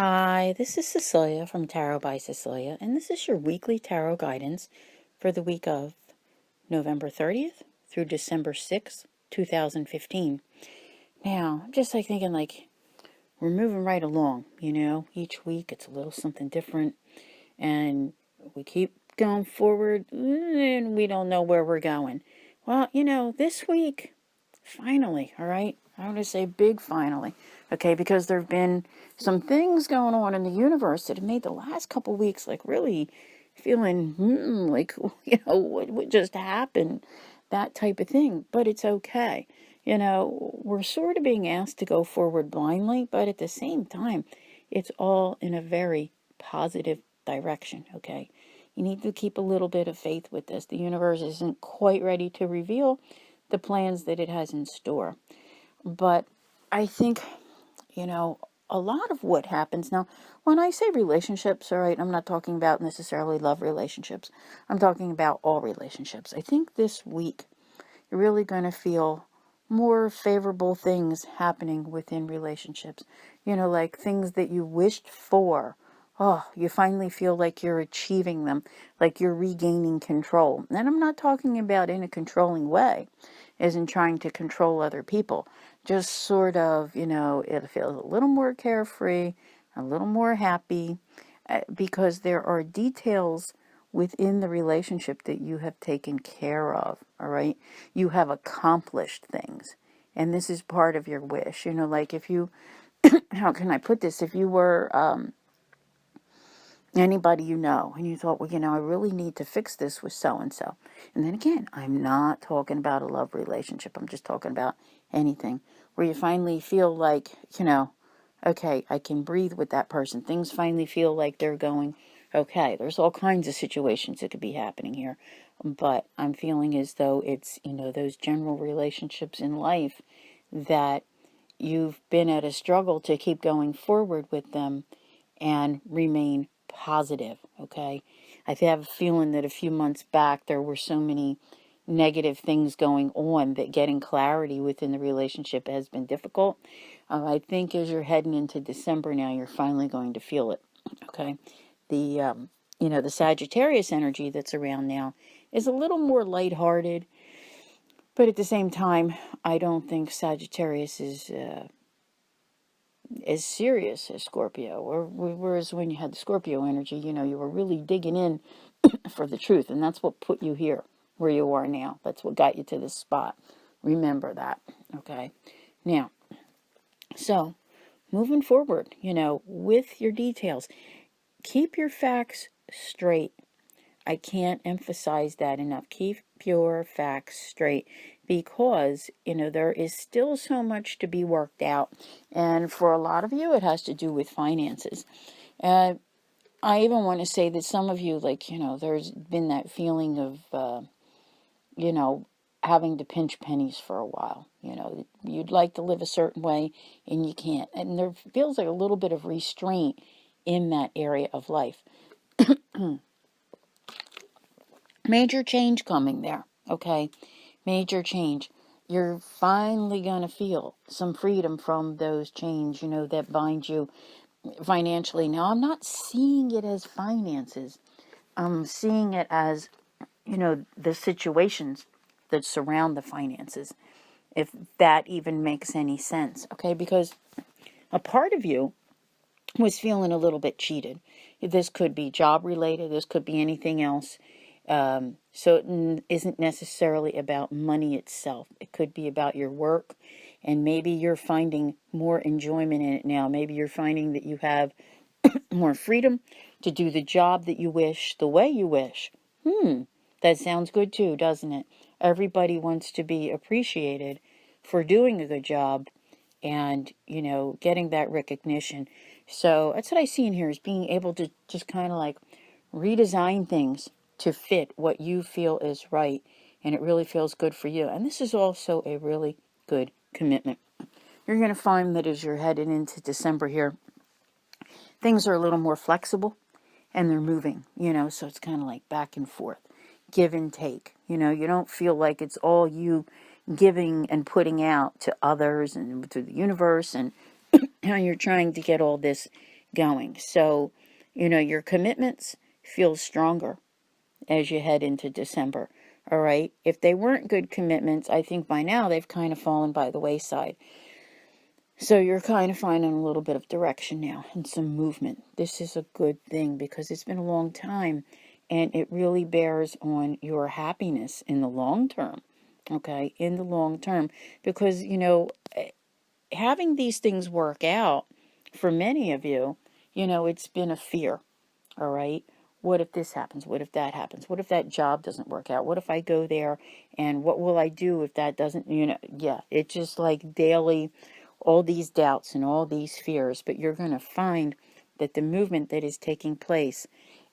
Hi, this is Cecelia from Tarot by Cecelia, and this is your weekly tarot guidance for the week of November 30th through December 6th, 2015. Now, I'm just thinking we're moving right along, each week it's a little something different, and we keep going forward, and we don't know where we're going. Well, this week, finally, all right? I want to say big finally, okay? Because there have been some things going on in the universe that have made the last couple weeks really feeling what just happened, that type of thing. But it's okay. We're sort of being asked to go forward blindly, but at the same time, it's all in a very positive direction, okay? You need to keep a little bit of faith with this. The universe isn't quite ready to reveal the plans that it has in store. But I think, a lot of what happens now, when I say relationships, all right, I'm not talking about necessarily love relationships. I'm talking about all relationships. I think this week you're really going to feel more favorable things happening within relationships. Like things that you wished for. Oh, you finally feel like you're achieving them, like you're regaining control. And I'm not talking about in a controlling way, as in trying to control other people. Just sort of, it feels a little more carefree, a little more happy, because there are details within the relationship that you have taken care of, all right? You have accomplished things, and this is part of your wish. Like if you, how can I put this? If you were anybody and you thought, well, I really need to fix this with so-and-so. And then again, I'm not talking about a love relationship. I'm just talking about anything where you finally feel like, okay, I can breathe with that person. Things finally feel like they're going okay. There's all kinds of situations that could be happening here. But I'm feeling as though it's, those general relationships in life that you've been at a struggle to keep going forward with them and remain positive, okay? I have a feeling that a few months back there were so many negative things going on that getting clarity within the relationship has been difficult. I think as you're heading into December now, you're finally going to feel it, okay? The Sagittarius energy that's around now is a little more lighthearted, but at the same time, I don't think Sagittarius is as serious as Scorpio, whereas when you had the Scorpio energy, you were really digging in for the truth, and that's what put you here, where you are now. That's what got you to this spot. Remember that, okay? Now, so, moving forward, with your details, keep your facts straight. I can't emphasize that enough. Keep your facts straight because, there is still so much to be worked out. And for a lot of you, it has to do with finances. I even want to say that some of you, there's been that feeling of, having to pinch pennies for a while. You'd like to live a certain way and you can't. And there feels like a little bit of restraint in that area of life. Major change coming there, okay? Major change. You're finally going to feel some freedom from those chains, that bind you financially. Now, I'm not seeing it as finances. I'm seeing it as, the situations that surround the finances, if that even makes any sense, okay? Because a part of you was feeling a little bit cheated. This could be job related. This could be anything else. So it isn't necessarily about money itself. It could be about your work, and maybe you're finding more enjoyment in it now. Maybe you're finding that you have more freedom to do the job that you wish, the way you wish. That sounds good too, doesn't it? Everybody wants to be appreciated for doing a good job and, getting that recognition. So that's what I see in here, is being able to just kind of redesign things to fit what you feel is right, and it really feels good for you. And this is also a really good commitment. You're going to find that as you're headed into December here, things are a little more flexible and they're moving, so it's kind of like back and forth, give and take. You don't feel like it's all you giving and putting out to others and to the universe, and how you're trying to get all this, going. So, your commitments feel stronger as you head into December. All right. If they weren't good commitments, I think by now they've kind of fallen by the wayside. So you're kind of finding a little bit of direction now and some movement. This is a good thing because it's been a long time and it really bears on your happiness in the long term. Okay. In the long term. Because, having these things work out for many of you, it's been a fear. All right. What if this happens? What if that happens? What if that job doesn't work out? What if I go there and what will I do if that doesn't, yeah, it's just like daily, all these doubts and all these fears. But you're going to find that the movement that is taking place,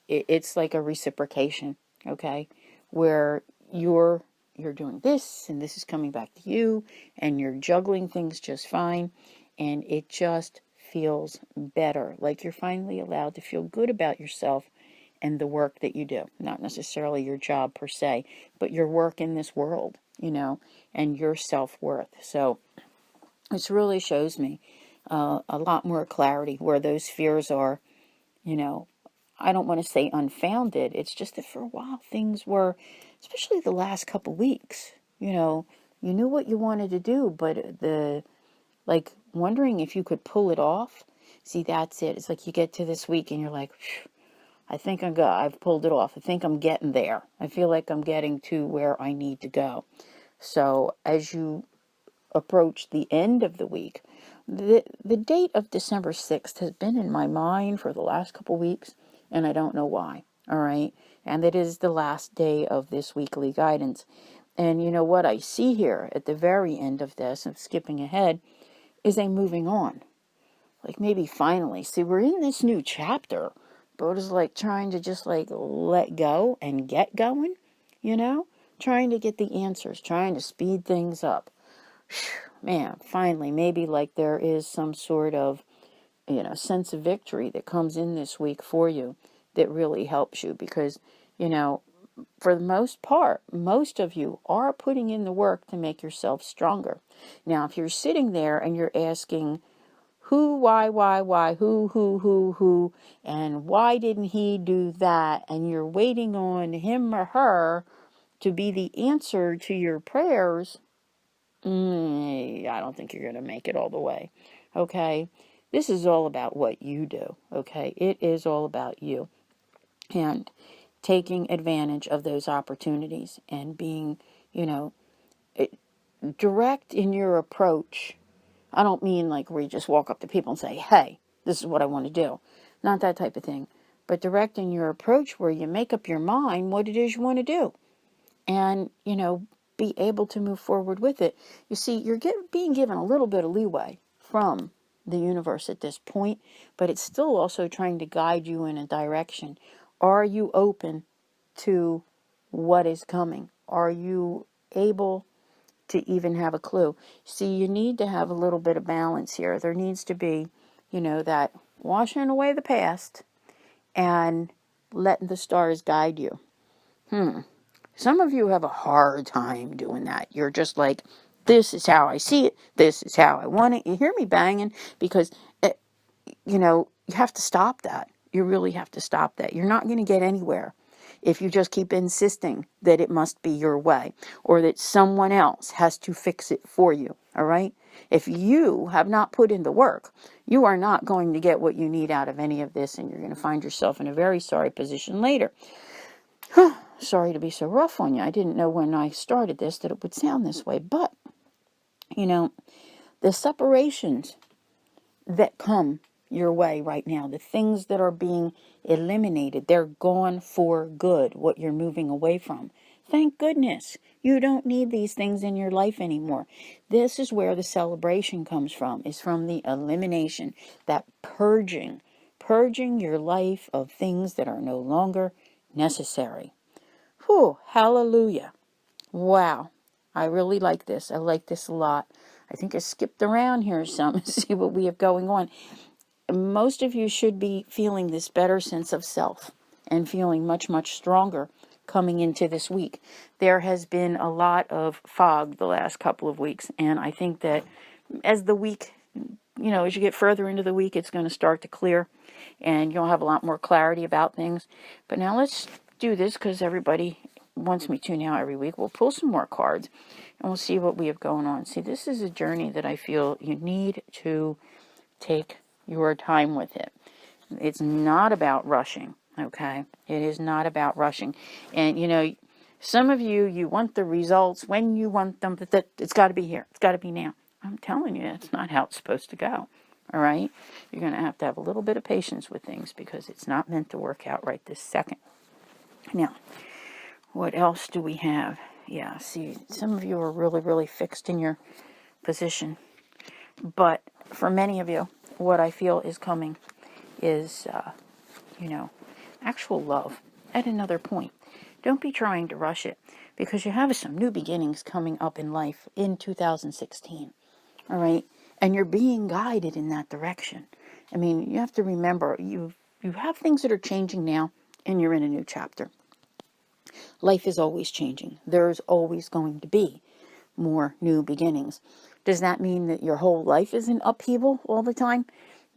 it's like a reciprocation, okay, where you're doing this and this is coming back to you and you're juggling things just fine and it just feels better, like you're finally allowed to feel good about yourself and the work that you do, not necessarily your job per se, but your work in this world, and your self-worth. So this really shows me a lot more clarity where those fears are, I don't want to say unfounded. It's just that for a while things were, especially the last couple weeks, you knew what you wanted to do, but like wondering if you could pull it off. See, that's it. It's like you get to this week and you're like, I think I've pulled it off. I think I'm getting there. I feel like I'm getting to where I need to go. So as you approach the end of the week, the date of December 6th has been in my mind for the last couple weeks, and I don't know why. All right. And it is the last day of this weekly guidance. And you know what I see here at the very end of this, I'm skipping ahead, is a moving on. Like maybe finally, see, we're in this new chapter. But it's like trying to just like let go and get going, trying to get the answers, trying to speed things up. Man, finally, maybe like there is some sort of, sense of victory that comes in this week for you that really helps you because, for the most part, most of you are putting in the work to make yourself stronger. Now, if you're sitting there and you're asking, who, why, who, and why didn't he do that? And you're waiting on him or her to be the answer to your prayers. I don't think you're going to make it all the way. Okay? This is all about what you do. Okay? It is all about you. And taking advantage of those opportunities and being, direct in your approach. I don't mean like where you just walk up to people and say, hey, this is what I want to do. Not that type of thing. But direct in your approach where you make up your mind what it is you want to do. And, be able to move forward with it. You see, you're being given a little bit of leeway from the universe at this point, but it's still also trying to guide you in a direction. Are you open to what is coming? Are you able to even have a clue? See, you need to have a little bit of balance here. There needs to be, that washing away the past and letting the stars guide you. Some of you have a hard time doing that. You're just like, this is how I see it. This is how I want it. You hear me banging because, you have to stop that. You really have to stop that. You're not going to get anywhere if you just keep insisting that it must be your way or that someone else has to fix it for you. All right? If you have not put in the work, you are not going to get what you need out of any of this, and you're going to find yourself in a very sorry position later. Sorry to be so rough on you. I didn't know when I started this that it would sound this way. But, the separations that come your way right now, the things that are being eliminated, they're gone for good, what you're moving away from. Thank goodness. You don't need these things in your life anymore. This is where the celebration comes from, is from the elimination, that purging your life of things that are no longer necessary. Whew, hallelujah. Wow. I really like this. I like this a lot. I think I skipped around here some to see what we have going on. Most of you should be feeling this better sense of self and feeling much, much stronger coming into this week. There has been a lot of fog the last couple of weeks, and I think that as the week as you get further into the week, it's going to start to clear and you'll have a lot more clarity about things. But now let's do this because everybody wants me to now every week. We'll pull some more cards and we'll see what we have going on. See, this is a journey that I feel you need to take your time with it. It's not about rushing, okay? It is not about rushing. And, some of you want the results when you want them, but that it's got to be here. It's got to be now. I'm telling you, that's not how it's supposed to go, all right? You're going to have a little bit of patience with things because it's not meant to work out right this second. Now, what else do we have? Yeah, see, some of you are really, really fixed in your position. But for many of you, what I feel is coming is, actual love at another point. Don't be trying to rush it because you have some new beginnings coming up in life in 2016. All right? And you're being guided in that direction. I mean, you have to remember you have things that are changing now and you're in a new chapter. Life is always changing. There's always going to be more new beginnings. Does that mean that your whole life is in upheaval all the time?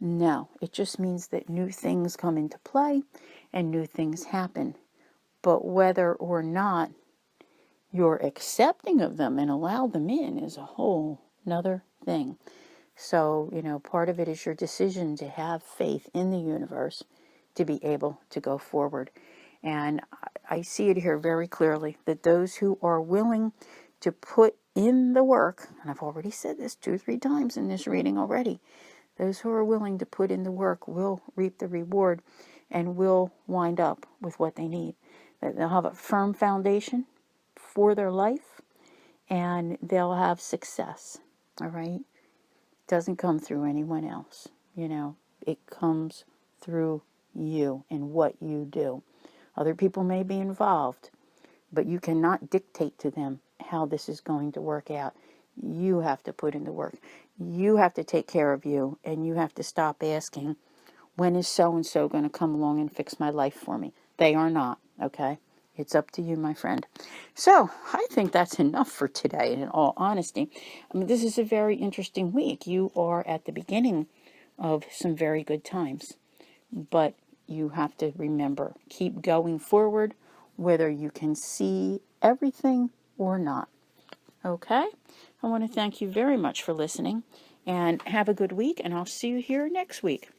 No, it just means that new things come into play and new things happen. But whether or not you're accepting of them and allow them in is a whole nother thing. So, part of it is your decision to have faith in the universe to be able to go forward. And I see it here very clearly that those who are willing to put in the work, and I've already said this 2-3 times in this reading already, those who are willing to put in the work will reap the reward and will wind up with what they need. They'll have a firm foundation for their life and they'll have success. All right? It doesn't come through anyone else. It comes through you and what you do. Other people may be involved, but you cannot dictate to them how this is going to work out. You have to put in the work. You have to take care of you, and you have to stop asking, when is so-and-so going to come along and fix my life for me? They are not, okay? It's up to you, my friend. So, I think that's enough for today, in all honesty. I mean, this is a very interesting week. You are at the beginning of some very good times. But you have to remember, keep going forward, whether you can see everything or not. Okay? I want to thank you very much for listening, and have a good week, and I'll see you here next week.